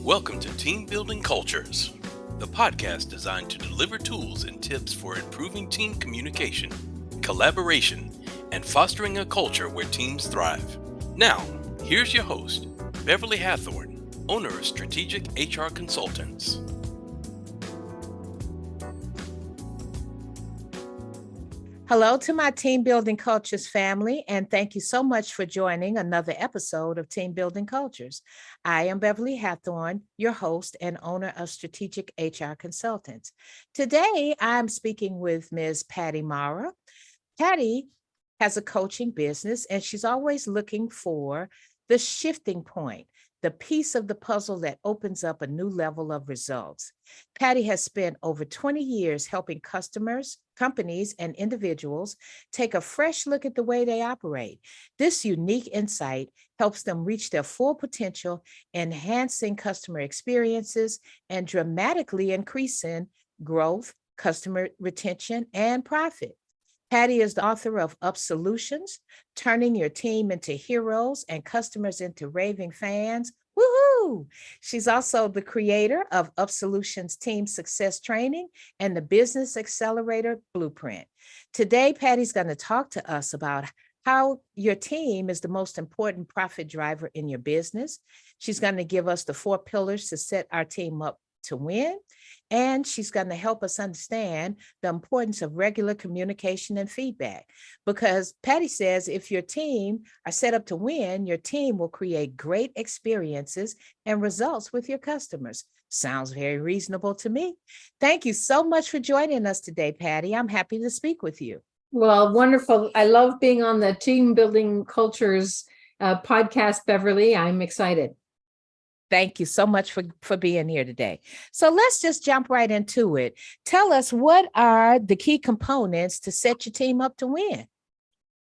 Welcome to Team Building Cultures, the podcast designed to deliver tools and tips for improving team communication, collaboration, and fostering a culture where teams thrive. Now, here's your host, Beverly Hathorn, owner of Strategic HR Consultants. Hello to my Team Building Cultures family, and thank you so much for joining another episode of Team Building Cultures. I am Beverly Hathorn, your host and owner of Strategic HR Consultants. Today, I'm speaking with Ms. Patti Mara. Patti has a coaching business, and she's always looking for the shifting point, the piece of the puzzle that opens up a new level of results. Patti has spent over 20 years helping customers, companies, and individuals take a fresh look at the way they operate. This unique insight helps them reach their full potential, enhancing customer experiences and dramatically increasing growth, customer retention, and profit. Patti is the author of UpSolutions, Turning Your Team into Heroes and Customers into Raving Fans. Woohoo! She's also the creator of UpSolutions Team Success Training and the Business Accelerator Blueprint. Today, Patti's going to talk to us about how your team is the most important profit driver in your business. She's going to give us the 4 pillars to set our team up to win. And she's going to help us understand the importance of regular communication and feedback. Because Patti says if your team are set up to win, your team will create great experiences and results with your customers. Sounds very reasonable to me. Thank you so much for joining us today, Patti. I'm happy to speak with you. Well, wonderful. I love being on the Team Building Cultures podcast, Beverly. I'm excited. Thank you so much for being here today. So let's just jump right into it. Tell us, what are the key components to set your team up to win?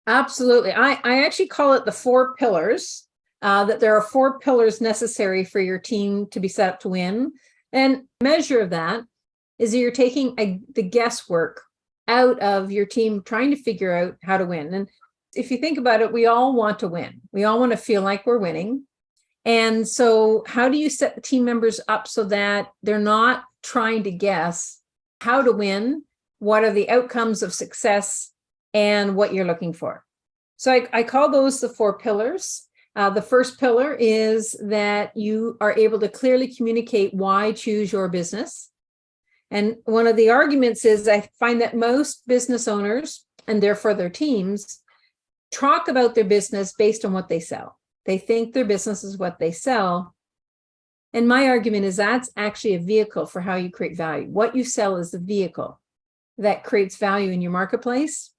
Absolutely. I actually call it the 4 pillars, that there are 4 pillars necessary for your team to be set up to win. And measure of that is that you're taking the guesswork out of your team trying to figure out how to win. And if you think about it, we all want to win. We all want to feel like we're winning. And so how do you set the team members up so that they're not trying to guess how to win, what are the outcomes of success, and what you're looking for? So I call those the 4 pillars. The first pillar is that you are able to clearly communicate why choose your business. And one of the arguments is I find that most business owners, and therefore their teams, talk about their business based on what they sell. They think their business is what they sell. And my argument is that's actually a vehicle for how you create value. What you sell is the vehicle that creates value in your marketplace.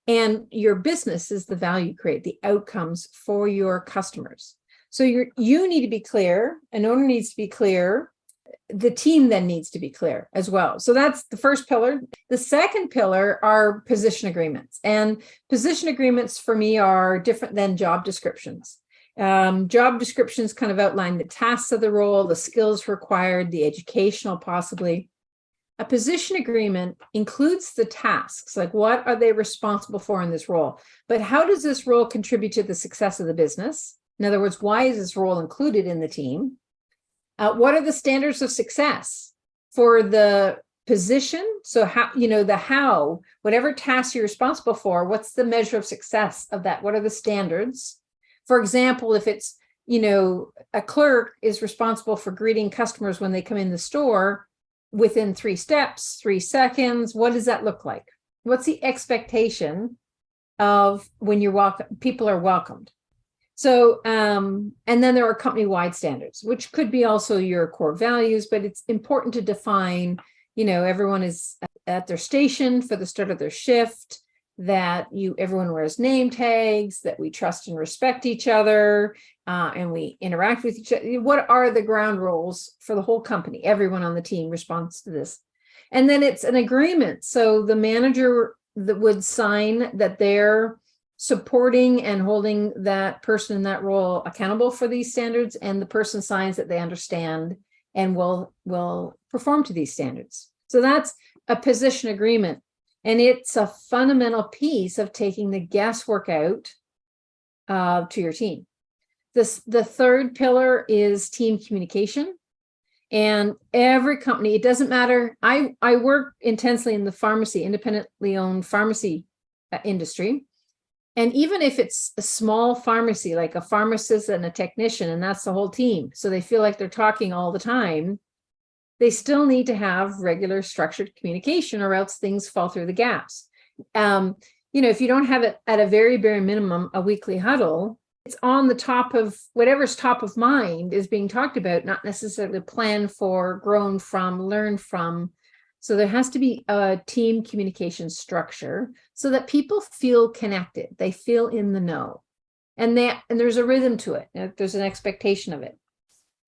And your business is the value you create, the outcomes for your customers. So you need to be clear, an owner needs to be clear, the team then needs to be clear as well. So that's the first pillar. The second pillar are position agreements. And position agreements for me are different than job descriptions. Job descriptions kind of outline the tasks of the role, the skills required, the educational possibly. A position agreement includes the tasks, like what are they responsible for in this role? But how does this role contribute to the success of the business? In other words, why is this role included in the team? What are the standards of success for the position? So how, whatever task you're responsible for, what's the measure of success of that? What are the standards? For example, if it's, a clerk is responsible for greeting customers when they come in the store within 3 steps, 3 seconds, what does that look like? What's the expectation of when people are welcomed? So, and then there are company-wide standards, which could be also your core values, but it's important to define, everyone is at their station for the start of their shift, that everyone wears name tags, that we trust and respect each other, and we interact with each other. What are the ground rules for the whole company? Everyone on the team responds to this. And then it's an agreement. So the manager that would sign that they're supporting and holding that person in that role accountable for these standards, and the person signs that they understand and will perform to these standards. So that's a position agreement. And it's a fundamental piece of taking the guesswork out to your team. The third pillar is team communication. And every company, it doesn't matter. I work intensely in the pharmacy, independently owned pharmacy industry. And even if it's a small pharmacy, like a pharmacist and a technician, and that's the whole team, so they feel like they're talking all the time, they still need to have regular structured communication, or else things fall through the gaps. If you don't have it at a very bare minimum, a weekly huddle, it's on the top of whatever's top of mind is being talked about, not necessarily planned for, grown from, learned from. So there has to be a team communication structure so that people feel connected. They feel in the know, and there's a rhythm to it. There's an expectation of it.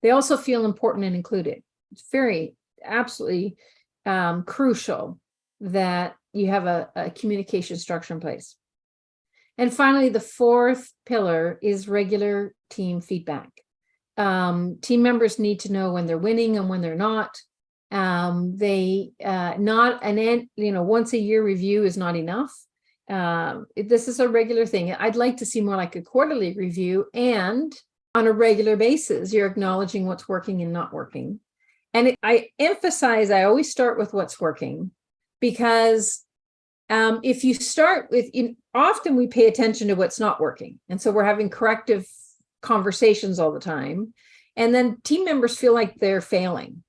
They also feel important and included. It's very absolutely crucial that you have a communication structure in place. And finally, the fourth pillar is regular team feedback. Team members need to know when they're winning and when they're not. Once a year review is not enough. This is a regular thing. I'd like to see more like a quarterly review, and on a regular basis, you're acknowledging what's working and not working. And I always start with what's working, because if you start with, often we pay attention to what's not working. And so we're having corrective conversations all the time. And then team members feel like they're failing.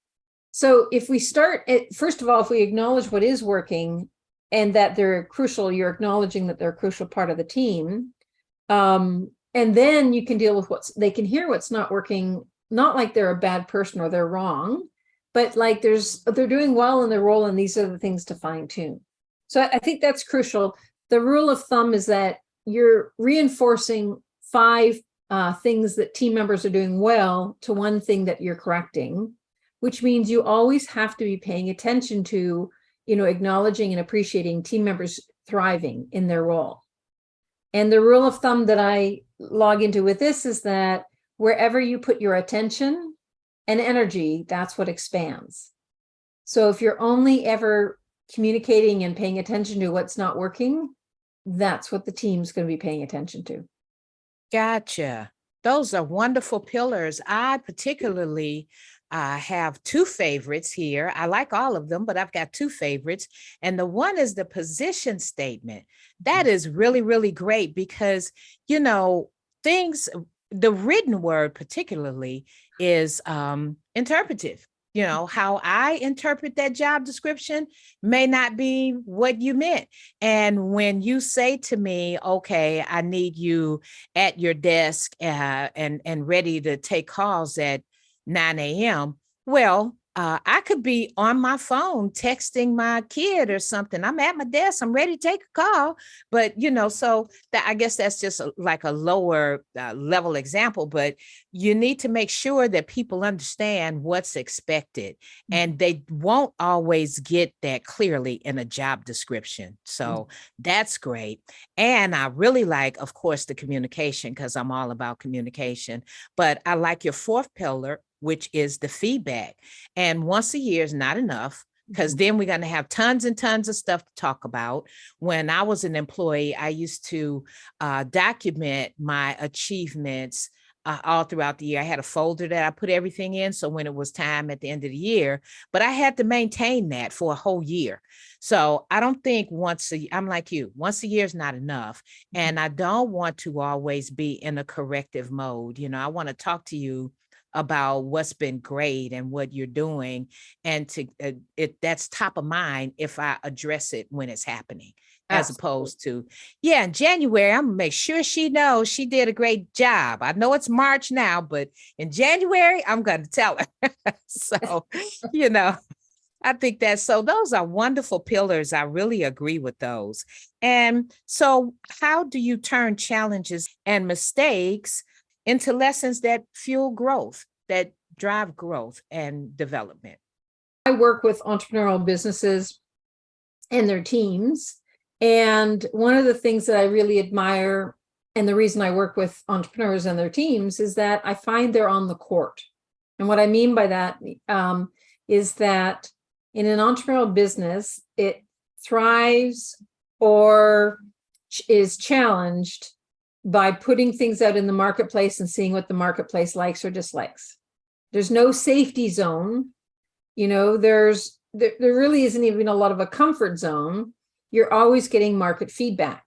So if we start first of all, if we acknowledge what is working and that they're crucial, you're acknowledging that they're a crucial part of the team. And then you can deal with they can hear what's not working, not like they're a bad person or they're wrong, but like they're doing well in their role, and these are the things to fine tune. So I think that's crucial. The rule of thumb is that you're reinforcing 5 things that team members are doing well to one thing that you're correcting, which means you always have to be paying attention to, acknowledging and appreciating team members thriving in their role. And the rule of thumb that I log into with this is that wherever you put your attention and energy, that's what expands. So if you're only ever communicating and paying attention to what's not working, that's what the team's going to be paying attention to. Gotcha. Those are wonderful pillars. I particularly have 2 favorites here. I like all of them, but I've got 2 favorites. And the one is the position statement. That is really, really great because, the written word particularly is interpretive. How I interpret that job description may not be what you meant. And when you say to me, okay, I need you at your desk and ready to take calls at 9 a.m., well, I could be on my phone texting my kid or something. I'm at my desk. I'm ready to take a call. But, so that I guess that's just like a lower level example. But you need to make sure that people understand what's expected. And they won't always get that clearly in a job description. So that's great. And I really like, of course, the communication, because I'm all about communication. But I like your 4th pillar, which is the feedback. And once a year is not enough, because then we're going to have tons and tons of stuff to talk about. When I was an employee, I used to document my achievements all throughout the year. I had a folder that I put everything in. So when it was time at the end of the year, but I had to maintain that for a whole year. So I don't think I'm like you, once a year is not enough. And I don't want to always be in a corrective mode. I want to talk to you about what's been great and what you're doing. And that's top of mind if I address it when it's happening, as opposed to, in January, I'm gonna make sure she knows she did a great job. I know it's March now, but in January, I'm going to tell her. So, I think those are wonderful pillars. I really agree with those. And so how do you turn challenges and mistakes into lessons that fuel growth, that drive growth and development? I work with entrepreneurial businesses and their teams. And one of the things that I really admire, and the reason I work with entrepreneurs and their teams, is that I find they're on the court. And what I mean by that is that in an entrepreneurial business, it thrives or is challenged by putting things out in the marketplace and seeing what the marketplace likes or dislikes. There's no safety zone. There really isn't even a lot of a comfort zone. You're always getting market feedback.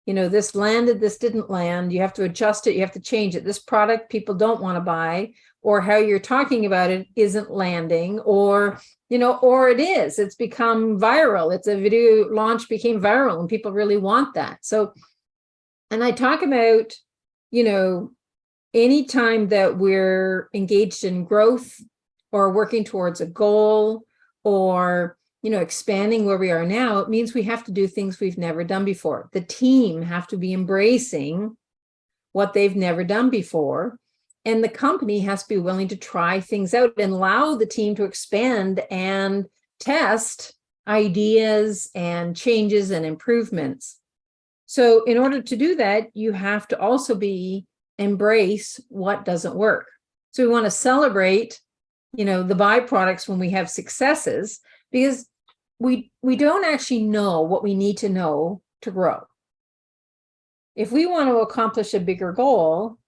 This landed, this didn't land. You have to adjust it. You have to change it. This product people don't want to buy, or how you're talking about it isn't landing, or it is. It's become viral. It's a video launch became viral and people really want that. So, and I talk about, anytime that we're engaged in growth or working towards a goal or expanding where we are now, it means we have to do things we've never done before. The team have to be embracing what they've never done before. And the company has to be willing to try things out and allow the team to expand and test ideas and changes and improvements. So in order to do that, you have to also embrace what doesn't work. So we want to celebrate, the byproducts when we have successes, because we don't actually know what we need to know to grow. If we want to accomplish a bigger goal,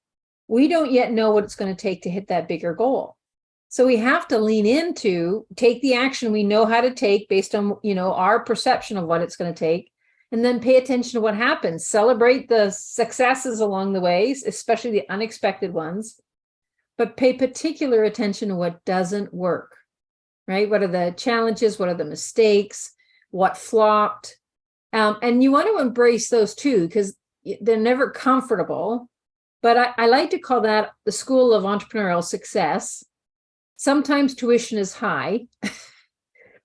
we don't yet know what it's going to take to hit that bigger goal. So we have to lean into, take the action we know how to take based on, our perception of what it's going to take, and then pay attention to what happens. Celebrate the successes along the way, especially the unexpected ones, but pay particular attention to what doesn't work. Right? What are the challenges? What are the mistakes? What flopped? And you want to embrace those too, because they're never comfortable. But I like to call that the school of entrepreneurial success. Sometimes tuition is high,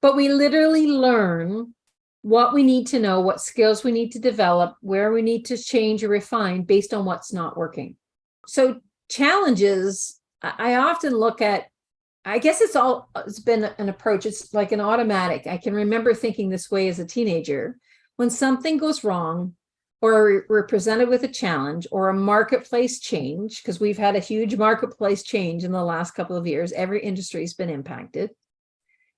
but we literally learn what we need to know, what skills we need to develop, where we need to change or refine based on what's not working. So challenges, I often look at, I guess it's been an approach. It's like an automatic. I can remember thinking this way as a teenager. When something goes wrong, or we're presented with a challenge or a marketplace change, because we've had a huge marketplace change in the last couple of years, every industry's been impacted,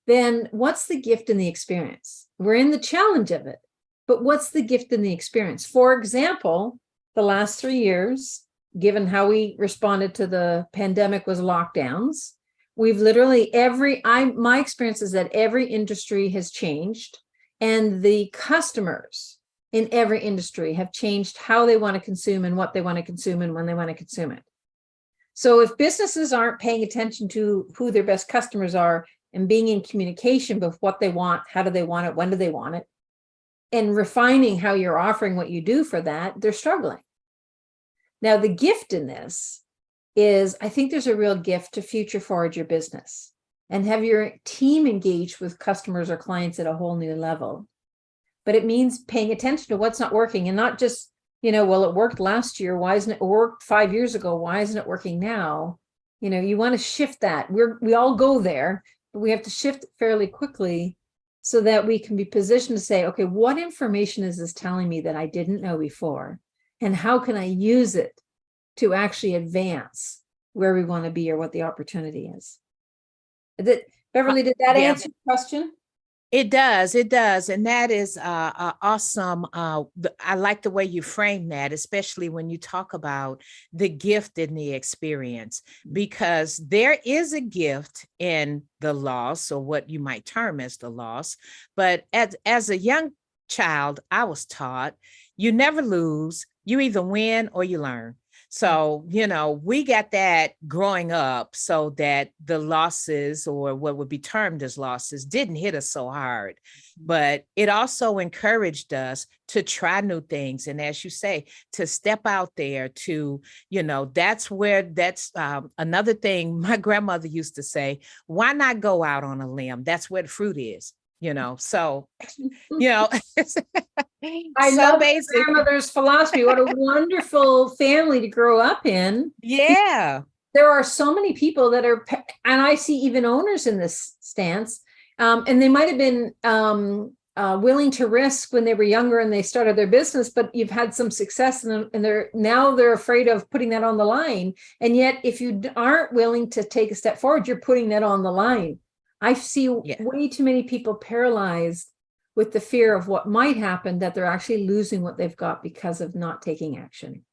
then what's the gift in the experience? We're in the challenge of it, but what's the gift in the experience? For example, the last 3 years, given how we responded to the pandemic was lockdowns. We've literally my experience is that every industry has changed, and the customers in every industry have changed how they want to consume and what they want to consume and when they want to consume it. So if businesses aren't paying attention to who their best customers are and being in communication with what they want, how do they want it, when do they want it, and refining how you're offering what you do for that, they're struggling. Now, the gift in this is, I think there's a real gift to future forward your business and have your team engaged with customers or clients at a whole new level. But it means paying attention to what's not working and not just, well, it worked last year. Why isn't it worked 5 years ago? Why isn't it working now? You want to shift that. We all go there, but we have to shift it fairly quickly so that we can be positioned to say, okay, what information is this telling me that I didn't know before? And how can I use it to actually advance where we want to be or what the opportunity is? Beverly, did that answer your question? It does. And that is awesome. I like the way you frame that, especially when you talk about the gift in the experience, because there is a gift in the loss, or what you might term as the loss. But as a young child, I was taught you never lose. You either win or you learn. So, we got that growing up so that the losses, or what would be termed as losses, didn't hit us so hard. But it also encouraged us to try new things. And as you say, to step out there to, that's another thing my grandmother used to say, why not go out on a limb? That's where the fruit is. So, I love my grandmother's philosophy. What a wonderful family to grow up in. Yeah. There are so many people that are, and I see even owners in this stance, and they might have been willing to risk when they were younger and they started their business, but you've had some success and they're afraid of putting that on the line. And yet, if you aren't willing to take a step forward, you're putting that on the line. I see way too many people paralyzed with the fear of what might happen, that they're actually losing what they've got because of not taking action.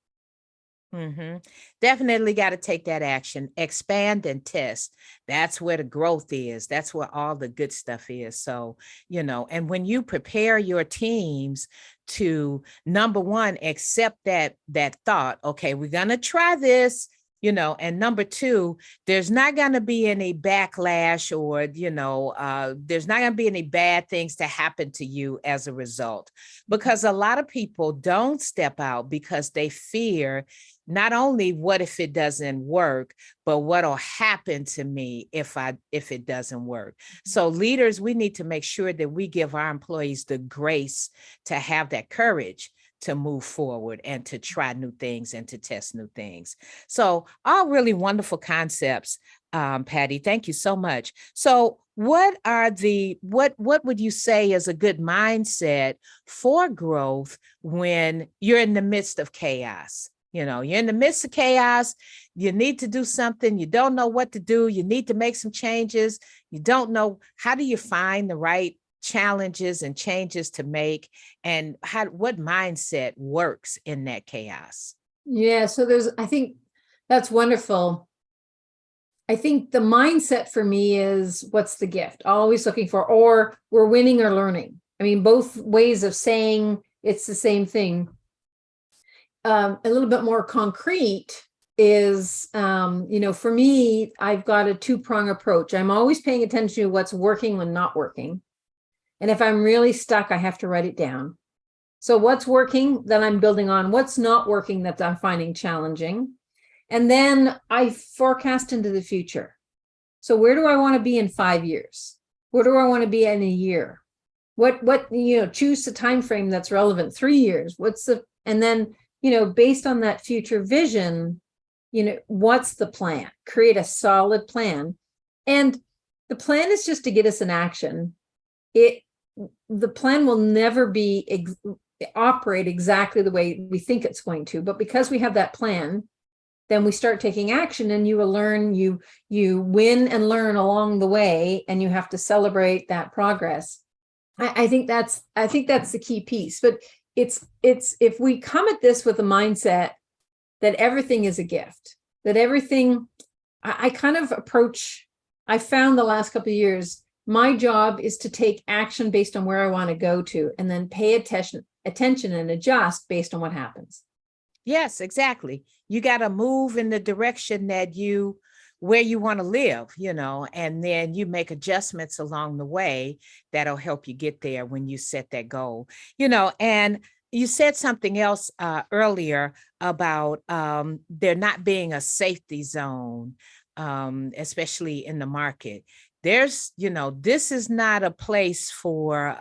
Mm-hmm. Definitely got to take that action, expand and test. That's where the growth is. That's where all the good stuff is. So, and when you prepare your teams to, number one, accept that thought, okay, we're gonna try this, and number two, there's not gonna be any backlash, or there's not gonna be any bad things to happen to you as a result, because a lot of people don't step out because they fear not only what if it doesn't work, but what'll happen to me if it doesn't work. So leaders, we need to make sure that we give our employees the grace to have that courage to move forward and to try new things and to test new things. So all really wonderful concepts, Patti. Thank you so much. So what would you say is a good mindset for growth when you're in the midst of chaos? You're in the midst of chaos. You need to do something. You don't know what to do. You need to make some changes. You don't know, how do you find the right challenges and changes to make, and what mindset works in that chaos? Yeah. So I think that's wonderful. I think the mindset for me is, what's the gift? Always looking for, or we're winning or learning. I mean, both ways of saying it's the same thing. A little bit more concrete is, for me, I've got a two-prong approach. I'm always paying attention to what's working and not working. And if I'm really stuck, I have to write it down. So what's working, then I'm building on. What's not working, that I'm finding challenging. And then I forecast into the future. So where do I want to be in 5 years? Where do I want to be in a year? What choose the time frame that's relevant. 3 years. And then, based on that future vision, what's the plan? Create a solid plan. And the plan is just to get us in action. The plan will never operate exactly the way we think it's going to, but because we have that plan, then we start taking action, and you will learn, you win and learn along the way, and you have to celebrate that progress. I think that's the key piece. But it's if we come at this with a mindset that everything is a gift, that everything, I kind of approach, I found the last couple of years, my job is to take action based on where I want to go to, and then pay attention and adjust based on what happens. Yes, exactly. You got to move in the direction where you want to live, and then you make adjustments along the way that'll help you get there when you set that goal, and you said something else earlier about there not being a safety zone, especially in the market. There's, this is not a place for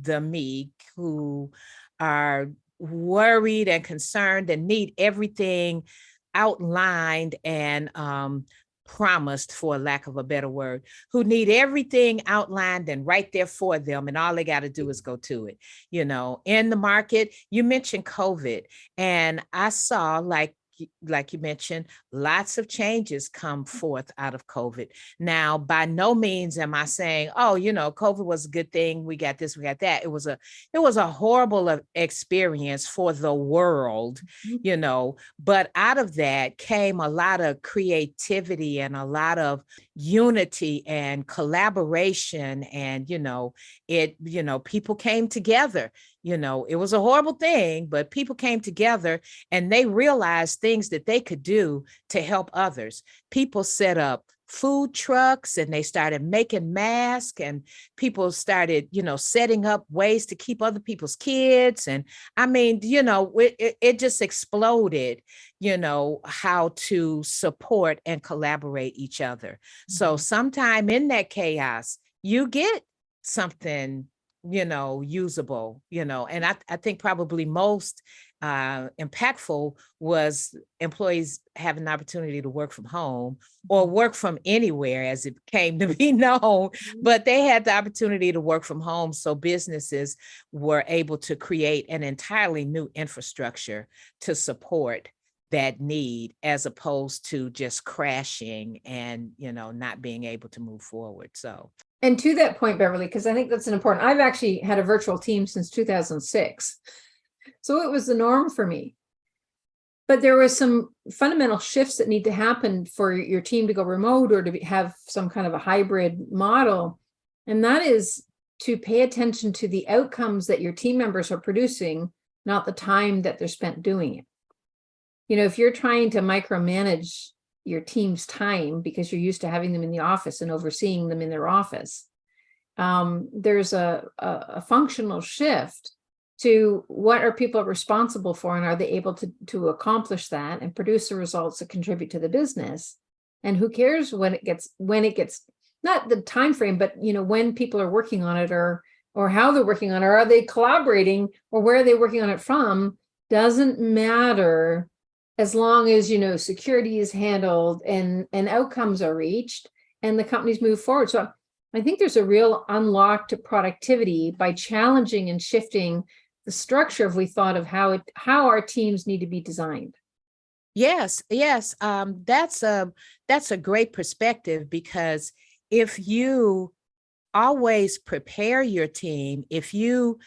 the meek who are worried and concerned and need everything outlined and promised, for lack of a better word, who need everything outlined and right there for them, and all they got to do is go to it. In the market, you mentioned COVID, and I saw, like you mentioned, lots of changes come forth out of COVID. Now, by no means am I saying, oh, COVID was a good thing. We got this, we got that. It was a horrible experience for the world, but out of that came a lot of creativity and a lot of unity and collaboration. And, people came together. It was a horrible thing, but people came together and they realized things that they could do to help others. People set up food trucks and they started making masks, and people started, setting up ways to keep other people's kids. And I mean, it just exploded, how to support and collaborate each other. Mm-hmm. So sometime in that chaos, you get something usable, and I think probably most impactful was employees having the opportunity to work from home or work from anywhere, as it came to be known, but they had the opportunity to work from home. So businesses were able to create an entirely new infrastructure to support that need, as opposed to just crashing and, not being able to move forward. So. And to that point, Beverly, because I think that's an important, I've actually had a virtual team since 2006. So it was the norm for me. But there was some fundamental shifts that need to happen for your team to go remote or to have some kind of a hybrid model. And that is to pay attention to the outcomes that your team members are producing, not the time that they're spent doing it. If you're trying to micromanage your team's time because you're used to having them in the office and overseeing them in their office, there's a functional shift to what are people responsible for, and are they able to accomplish that and produce the results that contribute to the business? And who cares when it gets not the time frame, but when people are working on it, or how they're working on it, or are they collaborating, or where are they working on it from? Doesn't matter, as long as security is handled and outcomes are reached and the companies move forward. So I think there's a real unlock to productivity by challenging and shifting the structure we thought of how our teams need to be designed. Yes. That's a great perspective, because if you always prepare your team, if you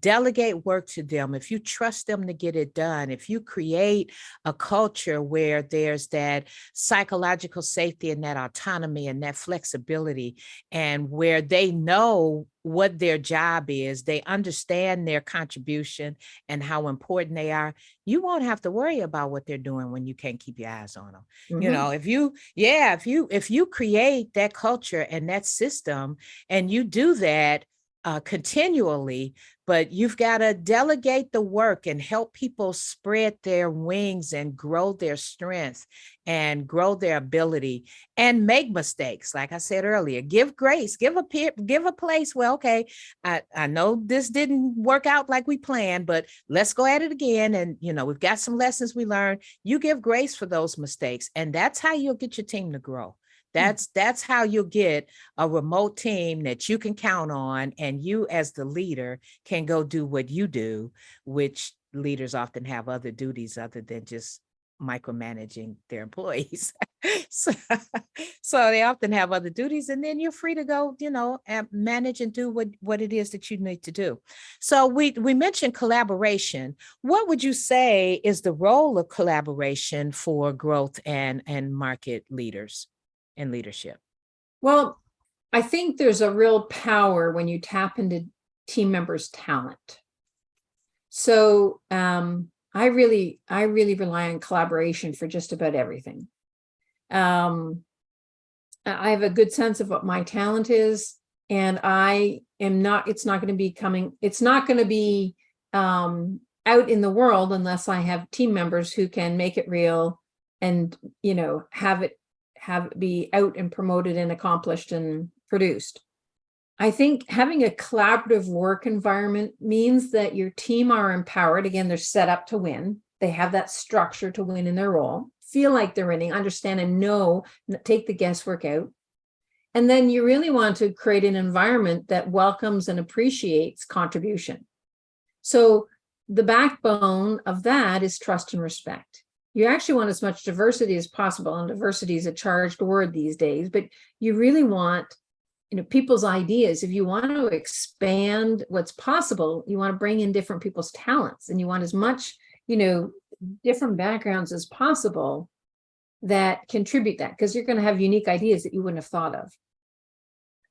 delegate work to them, if you trust them to get it done, if you create a culture where there's that psychological safety and that autonomy and that flexibility, and where they know what their job is, they understand their contribution and how important they are, you won't have to worry about what they're doing when you can't keep your eyes on them. If you create that culture and that system, and you do that continually, but you've got to delegate the work and help people spread their wings and grow their strength and grow their ability and make mistakes. Like I said earlier, give grace, give a place. Well, okay, I know this didn't work out like we planned, but let's go at it again. And, we've got some lessons we learned. You give grace for those mistakes, and that's how you'll get your team to grow. That's how you'll get a remote team that you can count on, and you as the leader can go do what you do, which leaders often have other duties other than just micromanaging their employees. so they often have other duties, and then you're free to go, and manage and do what it is that you need to do. So we mentioned collaboration. What would you say is the role of collaboration for growth and market leaders and leadership? Well, I think there's a real power when you tap into team members' talent. So I really rely on collaboration for just about everything. I have a good sense of what my talent is, and it's not going to be out in the world unless I have team members who can make it real and, have it be out and promoted and accomplished and produced. I think having a collaborative work environment means that your team are empowered. Again, they're set up to win. They have that structure to win in their role, feel like they're winning, understand and know, take the guesswork out. And then you really want to create an environment that welcomes and appreciates contribution. So the backbone of that is trust and respect. You actually want as much diversity as possible, and diversity is a charged word these days, but you really want, people's ideas. If you want to expand what's possible, you want to bring in different people's talents, and you want as much, different backgrounds as possible that contribute that, because you're going to have unique ideas that you wouldn't have thought of.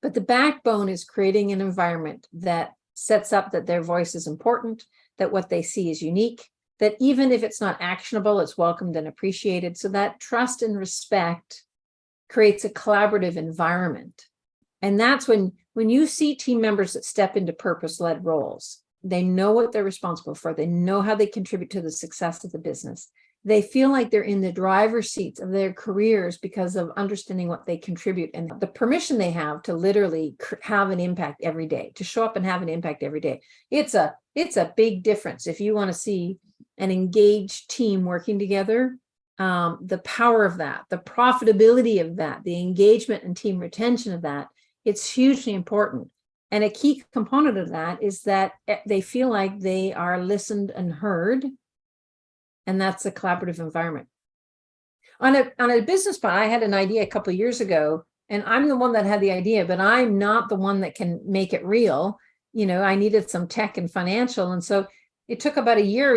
But the backbone is creating an environment that sets up that their voice is important, that what they see is unique, that even if it's not actionable, it's welcomed and appreciated. So that trust and respect creates a collaborative environment. And that's when you see team members that step into purpose-led roles, they know what they're responsible for. They know how they contribute to the success of the business. They feel like they're in the driver's seats of their careers because of understanding what they contribute and the permission they have to literally have an impact every day, to show up and have an impact every day. It's a big difference. If you want to see an engaged team working together, the power of that, the profitability of that, the engagement and team retention of that, it's hugely important. And a key component of that is that they feel like they are listened and heard. And that's a collaborative environment. On a business plan, I had an idea a couple of years ago, and I'm the one that had the idea, but I'm not the one that can make it real. I needed some tech and financial. And so it took about a year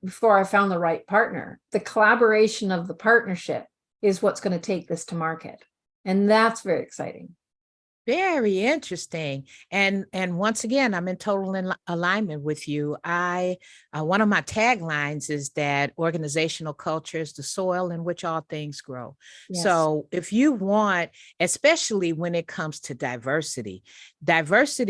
before I found the right partner. The collaboration of the partnership is what's going to take this to market. And that's very exciting. Very interesting. And once again, I'm in total alignment with you. One of my taglines is that organizational culture is the soil in which all things grow. Yes. So if you want, especially when it comes to diversity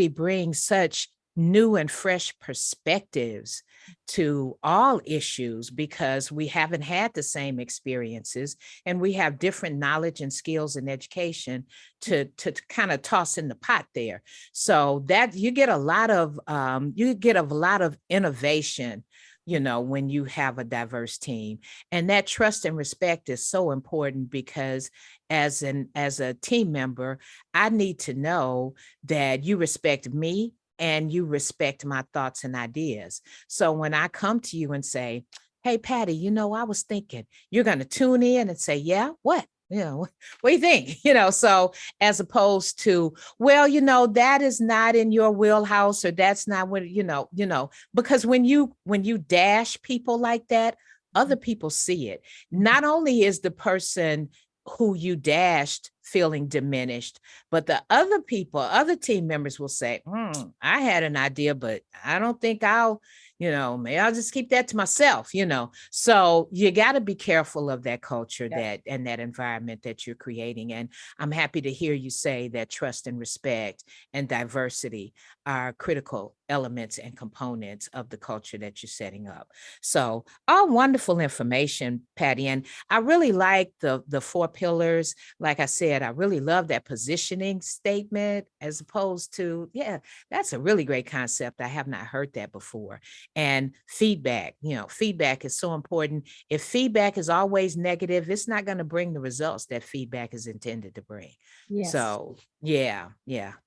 brings such new and fresh perspectives to all issues because we haven't had the same experiences and we have different knowledge and skills and education to kind of toss in the pot there. So that you get a lot of innovation, when you have a diverse team. And that trust and respect is so important because as a team member, I need to know that you respect me and you respect my thoughts and ideas. So when I come to you and say, hey, Patti, I was thinking, you're going to tune in and say, yeah, what? What do you think? So as opposed to, well, that is not in your wheelhouse, or that's not what, because when you dash people like that, other people see it. Not only is the person who you dashed feeling diminished, but the other team members will say, I had an idea, but I don't think maybe I'll just keep that to myself, So you got to be careful of that culture that environment that you're creating. And I'm happy to hear you say that trust and respect and diversity are critical elements and components of the culture that you're setting up. So all wonderful information, Patti. And I really like the 4 pillars. Like I said, I really love that positioning statement as opposed to, that's a really great concept. I have not heard that before. And feedback, feedback is so important. If feedback is always negative, it's not going to bring the results that feedback is intended to bring. Yes. So yeah,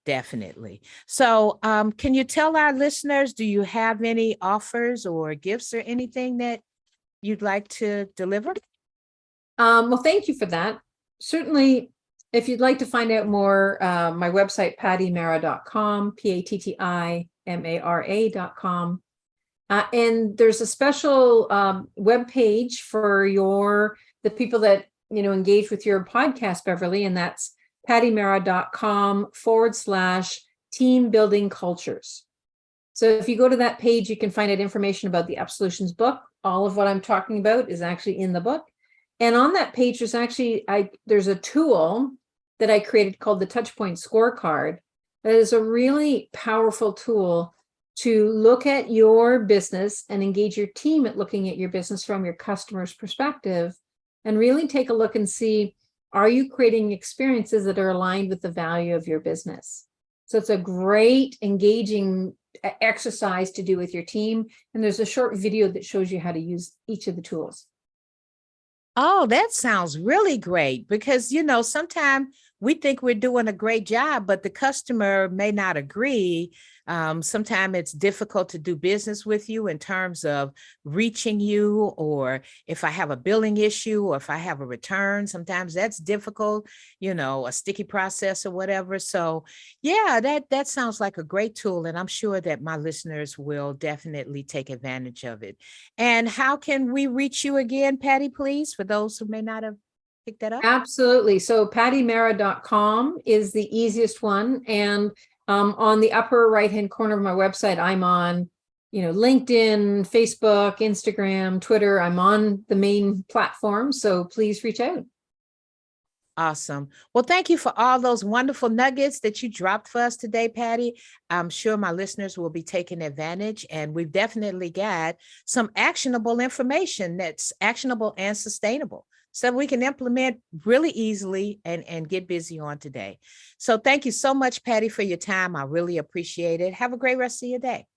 definitely. So can you tell our listeners, do you have any offers or gifts or anything that you'd like to deliver? Well, thank you for that. Certainly, if you'd like to find out more, my website, pattimara.com, PATTIMARA.com. And there's a special web page for the people that, engage with your podcast, Beverly, and that's pattimara.com/team building cultures. So if you go to that page, you can find out information about the UpSolutions book. All of what I'm talking about is actually in the book. And on that page, there's a tool that I created called the Touchpoint Scorecard. That is a really powerful tool to look at your business and engage your team at looking at your business from your customer's perspective and really take a look and see, are you creating experiences that are aligned with the value of your business? So it's a great engaging exercise to do with your team. And there's a short video that shows you how to use each of the tools. Oh, that sounds really great because, sometimes we think we're doing a great job, but the customer may not agree. Sometimes it's difficult to do business with you in terms of reaching you, or if I have a billing issue or if I have a return, sometimes that's difficult, a sticky process or whatever. So yeah, that sounds like a great tool. And I'm sure that my listeners will definitely take advantage of it. And how can we reach you again, Patti, please, for those who may not have picked that up? Absolutely. So pattimara.com is the easiest one. And on the upper right-hand corner of my website, I'm on, LinkedIn, Facebook, Instagram, Twitter. I'm on the main platform. So please reach out. Awesome. Well, thank you for all those wonderful nuggets that you dropped for us today, Patti. I'm sure my listeners will be taking advantage, and we've definitely got some actionable information that's actionable and sustainable, so we can implement really easily and get busy on today. So thank you so much, Patti, for your time. I really appreciate it. Have a great rest of your day.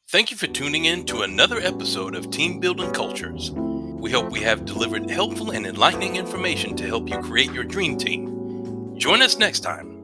Thank you for tuning in to another episode of Team Building Cultures. We hope we have delivered helpful and enlightening information to help you create your dream team. Join us next time.